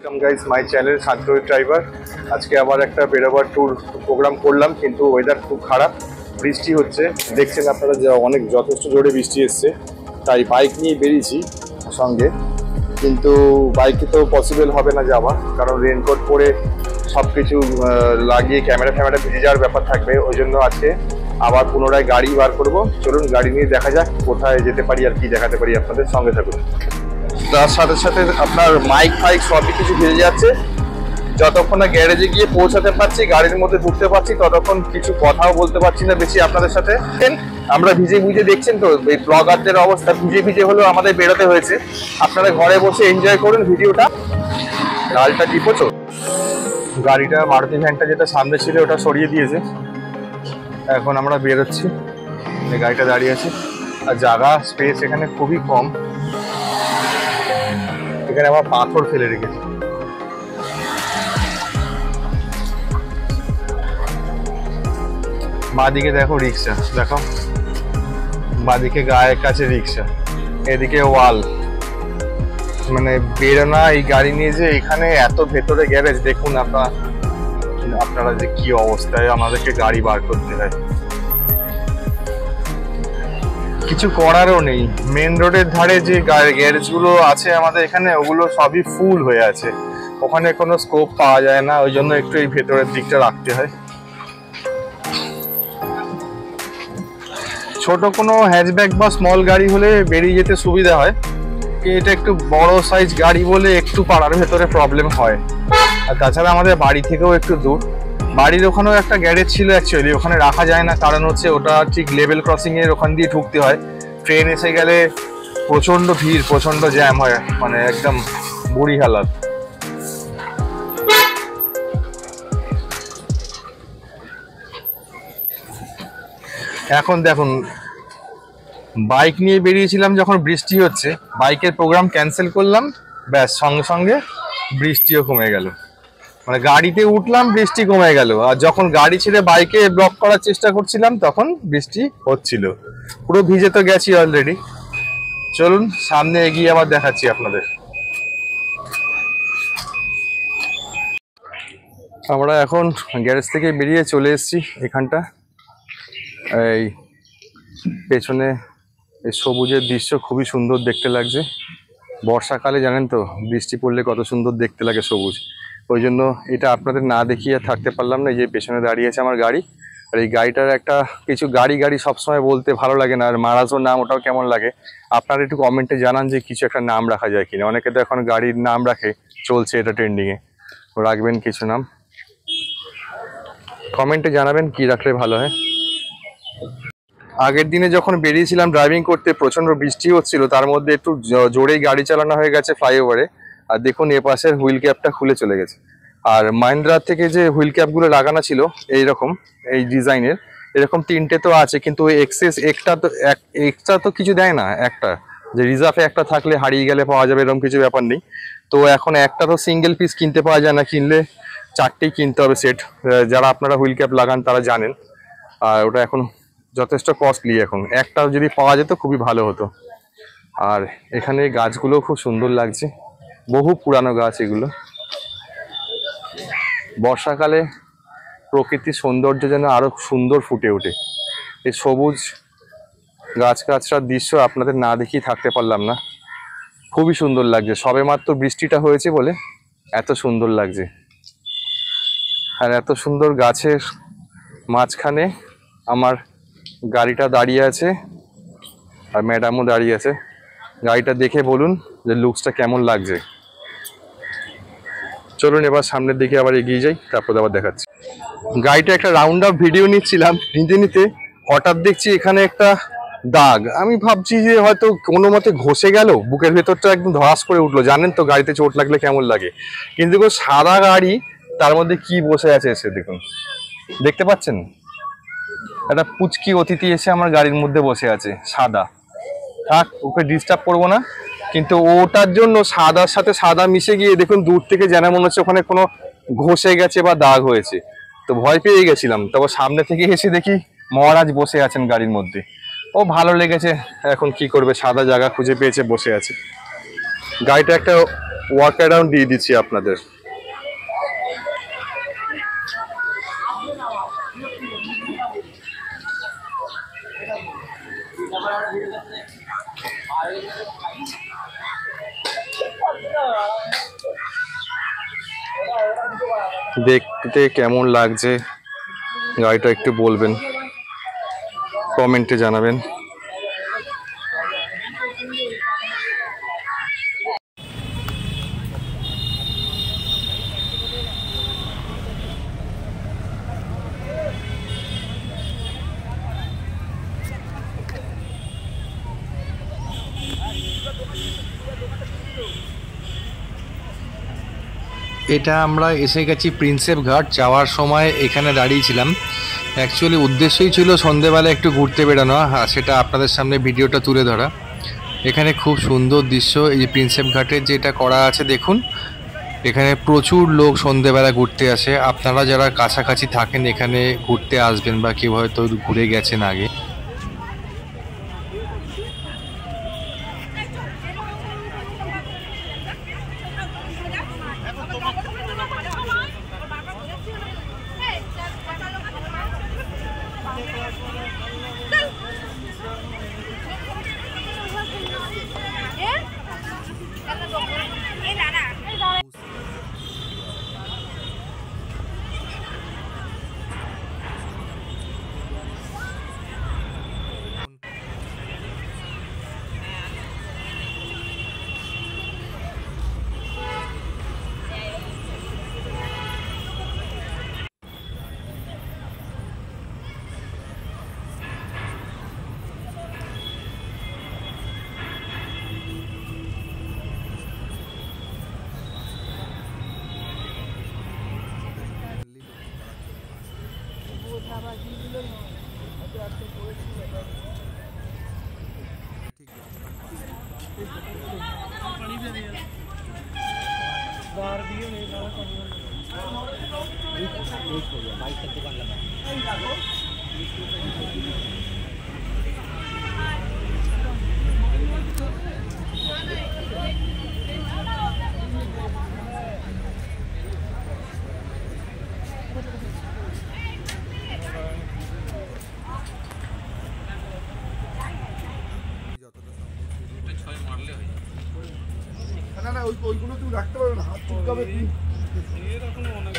Welcome guys my channel Shantanu driver. আজকে আবার একটা বেরোবার ট্যুর প্রোগ্রাম করলাম, কিন্তু ওয়েদার খুব খারাপ, বৃষ্টি হচ্ছে। দেখছেন আপনারা যে অনেক যথেষ্ট জোরে বৃষ্টি এসছে, তাই বাইক নিয়ে বেরিয়েছি সঙ্গে। কিন্তু বাইকে তো পসিবল হবে না যাওয়া, কারণ রেনকোট পরে সব কিছু লাগিয়ে ক্যামেরা ফ্যামেরা ভিজে যাওয়ার ব্যাপার থাকবে। ওই জন্য আজকে আবার পুনরায় গাড়ি বার করব। চলুন গাড়ি নিয়ে দেখা যাক কোথায় যেতে পারি আর কি দেখাতে পারি আপনাদের। সঙ্গে থাকুন। তার সাথে সাথে আপনার মাইক ফাইক সবই কিছু ভেজে যাচ্ছে। যতক্ষণ না গ্যারেজে গিয়ে পৌঁছাতে পারছি, গাড়ির মধ্যে ঢুকতে পারছি, ততক্ষণ কিছু কথাও বলতে পারছি না বেশি আপনাদের সাথে। আমরা ভিজে ভিজে দেখছেন তো এই ব্লগারদের অবস্থা, ভিজে ভিজে হলেও আমাদের বেরোতে হয়েছে। আপনারা ঘরে বসে এনজয় করুন ভিডিওটা। গাড়িটা টিপোছো, গাড়িটা মারুতি ভ্যানটা যেটা সামনে ছিল ওটা সরিয়ে দিয়েছে। এখন আমরা বেরোচ্ছি, এই গাড়িটা দাঁড়িয়ে আছে। আর জায়গা স্পেস এখানে খুবই কম, এখানে আবার পাথর ফেলে রেখেছে। বাঁদিকে দেখো রিক্সা, দেখো বাঁদিকে গায়ের কাছে রিক্সা, এদিকে ওয়াল। মানে বেরোনা এই গাড়ি নিয়ে যে এখানে এত ভেতরে গ্যারেজ, দেখুন আপনারা যে কি অবস্থায় আমাদেরকে গাড়ি বার করতে হয়। কিছু করারও নেই। মেন রোডের ধারে যে গ্যারেজগুলো আছে আমাদের এখানে, ওগুলো সবই ফুল হয়ে আছে, ওখানে কোনো স্কোপ পাওয়া যায় না। ওই জন্য একটু এই ভেতরের দিকটা রাখতে হয়। ছোট কোনো হ্যাচব্যাক বা স্মল গাড়ি হলে বেরিয়ে যেতে সুবিধা হয়। এটা একটু বড় সাইজ গাড়ি বলে একটু পাড়ার ভেতরে প্রবলেম হয়। আর তাছাড়া আমাদের বাড়ি থেকেও একটু দূর। বাড়ির ওখানেও একটা গ্যারেজ ছিল অ্যাকচুয়ালি, ওখানে রাখা যায় না, কারণ হচ্ছে ওটা ঠিক লেভেল ক্রসিং এর ওখান দিয়ে ঢুকতে হয়। ট্রেন এসে গেলে প্রচন্ড ভিড়, প্রচন্ড জ্যাম হয়, মানে একদম বুড়ি হালাত। এখন দেখুন, বাইক নিয়ে বেরিয়েছিলাম যখন বৃষ্টি হচ্ছে, বাইকের প্রোগ্রাম ক্যান্সেল করলাম, ব্যাস সঙ্গে সঙ্গে বৃষ্টিও কমে গেল। মানে গাড়িতে উঠলাম, বৃষ্টি কমে গেল। আর যখন গাড়ি ছেড়ে বাইকে ব্লক করার চেষ্টা করছিলাম তখন বৃষ্টি হচ্ছিল। পুরো ভিজে তো গেছি অলরেডি। চলুন সামনে এগিয়ে আবার দেখাচ্ছি আপনাদের। আমরা এখন গ্যারেজ থেকে বেরিয়ে চলে এসেছি এখানটা। এই পেছনে এই সবুজের দৃশ্য খুবই সুন্দর দেখতে লাগছে। বর্ষাকালে জানেন তো বৃষ্টি পড়লে কত সুন্দর দেখতে লাগে সবুজ। ওই জন্য এটা আপনাদের না দেখিয়ে থাকতে পারলাম না। এই যে পেছনে দাঁড়িয়ে আছে আমার গাড়ি, আর এই গাড়িটার একটা কিছু গাড়ি সবসময় বলতে ভালো লাগে না। আর মারাজোর নাম ওটাও কেমন লাগে, আপনারা একটু কমেন্টে জানান যে কিছু একটা নাম রাখা যায় কিনা। অনেকে তো এখন গাড়ির নাম রাখে, চলছে এটা ট্রেন্ডিংয়ে। রাখবেন কিছু নাম, কমেন্টে জানাবেন কি রাখলে ভালো হয়। আগের দিনে যখন বেরিয়েছিলাম ড্রাইভিং করতে, প্রচন্ড বৃষ্টি হচ্ছিল, তার মধ্যে একটু জোরেই গাড়ি চালানো হয়ে গেছে ফ্লাইওভারে। আর দেখুন এ পাশের হুইল ক্যাপটা খুলে চলে গেছে। আর মাহিন্দ্রার থেকে যে হুইল ক্যাপগুলো লাগানো ছিল এইরকম এই ডিজাইনের, এরকম তিনটে তো আছে, কিন্তু এক্সেস এক্সট্রা তো কিছু দেয় না। একটা যে রিজার্ভে একটা থাকলে হারিয়ে গেলে পাওয়া যাবে এরকম কিছু ব্যাপার নেই। তো এখন একটা তো সিঙ্গেল পিস কিনতে পাওয়া যায় না, কিনলে চারটেই কিনতে হবে সেট। যারা আপনারা হুইল ক্যাপ লাগান তারা জানেন। আর ওটা এখন যথেষ্ট কস্টলি। এখন একটা যদি পাওয়া যেত খুবই ভালো হতো। আর এখানে গাছগুলো খুব সুন্দর লাগছে, বহু পুরানো গাছ এগুলো। বর্ষাকালে প্রকৃতির সৌন্দর্য যেন আরো সুন্দর ফুটে ওঠে। এই সবুজ গাছগাছড়ার দৃশ্য আপনাদের না দেখিয়ে থাকতে পারলাম না। খুবই সুন্দর লাগছে, সবে মাত্র বৃষ্টিটা হয়েছে বলে এত সুন্দর লাগছে। আর এত সুন্দর গাছের মাঝখানে আমার গাড়িটা দাঁড়িয়ে আছে, আর ম্যাডামও দাঁড়িয়ে আছে। গাড়িটা দেখে বলুন যে লুকসটা কেমন লাগছে। চলুন এবার সামনের দিকে আবার এগিয়ে যাই, তারপর আবার দেখাচ্ছি। গাড়িটা একটা রাউন্ড আপ ভিডিও নিচ্ছিলাম, নিতে নিতে হঠাৎ দেখছি এখানে একটা দাগ। আমি ভাবছি যে হয়তো কোনো মতে ঘষে গেল, বুকের ভেতরটা একদম ধরাস করে উঠলো। জানেন তো গাড়িতে চোট লাগলে কেমন লাগে। কিন্তু সাদা গাড়ি, তার মধ্যে কি বসে আছে এসে দেখুন, দেখতে পাচ্ছেন? একটা পুচকি অতিথি এসে আমার গাড়ির মধ্যে বসে আছে, সাদা। থাক, ওকে ডিস্টার্ব করবো না। কিন্তু ওটার জন্য সাদার সাথে সাদা মিশে গিয়ে দেখুন দূর থেকে যেন মনে হচ্ছে ওখানে কোনো ঘষে গেছে বা দাগ হয়েছে। তো ভয় পেয়ে গেছিলাম। তারপর সামনে থেকে এসে দেখি মহারাজ বসে আছেন গাড়ির মধ্যে। ও ভালো লেগেছে, এখন কি করবে, সাদা জায়গা খুঁজে পেয়েছে, বসে আছে। গাড়িটা একটা ওয়াক অ্যারাউন্ড দিয়ে দিচ্ছি আপনাদের। দেখতে কেমন লাগছে গাড়িটা একটু বলবেন, কমেন্টে জানাবেন। এটা আমরা এসে গেছি প্রিন্সেপ ঘাট। যাওয়ার সময় এখানে দাঁড়িয়েছিলাম। অ্যাকচুয়ালি উদ্দেশ্যই ছিল সন্ধেবেলা একটু ঘুরতে বেড়ানো, সেটা আপনাদের সামনে ভিডিওটা তুলে ধরা। এখানে খুব সুন্দর দৃশ্য, এই যে প্রিন্সেপ ঘাটের যেটা করা আছে দেখুন, এখানে প্রচুর লোক সন্ধেবেলা ঘুরতে আসে। আপনারা যারা কাছাকাছি থাকেন এখানে ঘুরতে আসবেন, বা কেউ হয়তো ঘুরে গেছেন আগে। না না ওইগুলো তুমি রাখতে পারবে না, হাত চুলকাবে। এরকম অনেক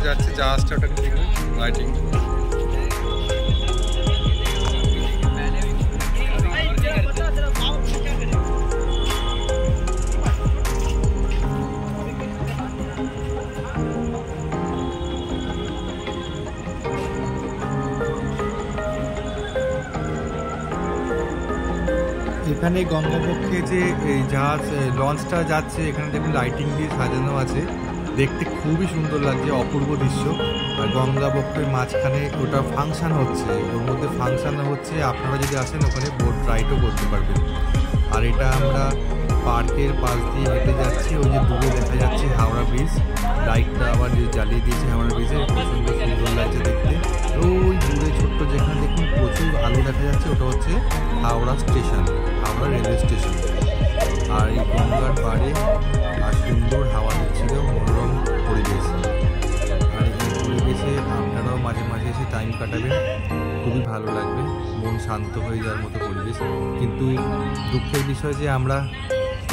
যাচ্ছে জাহাজটা, ওটা দেখুন লাইটিং। এখানে গঙ্গাবক্ষে যে জাহাজ লঞ্চটা যাচ্ছে, এখানে দেখুন লাইটিং দিয়ে সাজানো আছে, দেখতে খুবই সুন্দর লাগছে, অপূর্ব দৃশ্য। আর গঙ্গাবক্ষের মাঝখানে ওটা ফাংশন হচ্ছে, ওর মধ্যে ফাংশন হচ্ছে, আপনারা যদি আসেন ওখানে বোট রাইডও করতে পারবেন। আর এটা আমরা পার্কের পাশ দিয়ে হেঁটে যাচ্ছি, ওই যে দূরে দেখা যাচ্ছে হাওড়া ব্রিজ, লাইটটা আবার যে জ্বালিয়ে দিয়েছে হাওড়া ব্রিজে, খুব সুন্দর সুন্দর লাগছে দেখতে। ওই দূরে ছোট্ট যেখানে দেখুন প্রচুর আলো দেখা যাচ্ছে, ওটা হচ্ছে Howrah station, Howrah railway station. আর এই গঙ্গার পাড়ে আর সুন্দর হাওয়া দিচ্ছিল, মনোরম পরিবেশ। আর এই পরিবেশে আপনারাও মাঝে মাঝে এসে টাইম কাটাবেন, খুবই ভালো লাগবে, মন শান্ত হয়ে যাওয়ার মতো পরিবেশ। কিন্তু দুঃখের বিষয় যে আমরা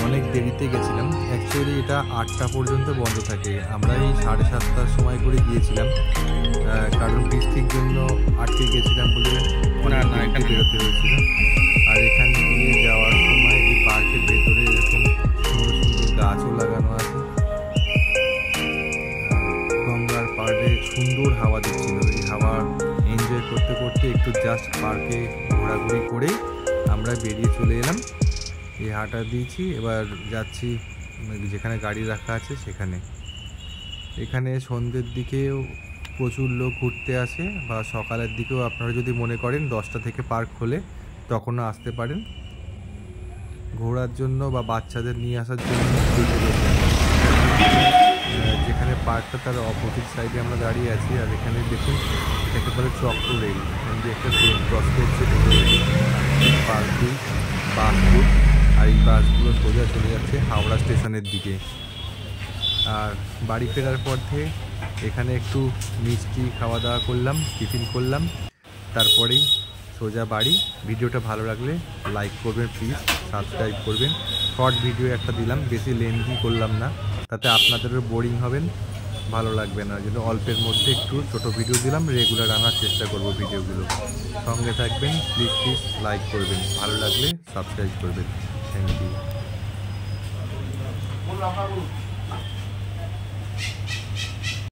অনেক দেরিতে গেছিলাম। অ্যাকচুয়ালি এটা 8টা পর্যন্ত বন্ধ থাকে, আমরা এই 7:30টার সময় করে গিয়েছিলাম, কারণ বৃষ্টির জন্য আটকে গেছিলাম বলে অনেক দেরিতে বেরোতে হয়েছিল। আর এখানে দিয়ে যাওয়ার সময় এই পার্কের ভেতরে এরকম সুন্দর সুন্দর গাছও লাগানো আছে। গঙ্গার পাড়ে সুন্দর হাওয়া দিচ্ছিল, এই হাওয়া এনজয় করতে করতে একটু জাস্ট পার্কে ঘোরাঘুরি করে আমরা বেরিয়ে চলে এলাম। এই হাঁটা দিয়েছি, এবার যাচ্ছি যেখানে গাড়ি রাখা আছে সেখানে। এখানে সন্ধ্যের দিকেও প্রচুর লোক ঘুরতে আসে, বা সকালের দিকেও আপনারা যদি মনে করেন 10টা থেকে পার্ক খোলে তখনও আসতে পারেন ঘোরার জন্য বা বাচ্চাদের নিয়ে আসার জন্য। যেখানে পার্কটা তার অপোজিট সাইডে আমরা দাঁড়িয়ে আছি, আর এখানে দেখুন এটাকে বলে চক্র রেল, এখান দিয়ে একটা ট্রেন ক্রস করছে পার্কে বাসগুলো, আর এই বাসগুলো সোজা চলে যাচ্ছে হাওড়া স্টেশনের দিকে। আর বাড়ি ফেরার পথে এখানে একটু মিষ্টি খাওয়া দাওয়া করলাম, টিফিন করলাম, তারপরেই সোজা বাড়ি। ভিডিওটা ভালো লাগলে লাইক করবেন, প্লিজ সাবস্ক্রাইব করবেন। শর্ট ভিডিও একটা দিলাম, বেশি লেন্থি করলাম না, তাতে আপনাদেরও বোরিং হবেন, ভালো লাগবে না, যেন অল্পের মধ্যে একটু ছোটো ভিডিও দিলাম। রেগুলার আনার চেষ্টা করব ভিডিওগুলো, সঙ্গে থাকবেন, প্লিজ লাইক করবেন, ভালো লাগলে সাবস্ক্রাইব করবেন। Thank you.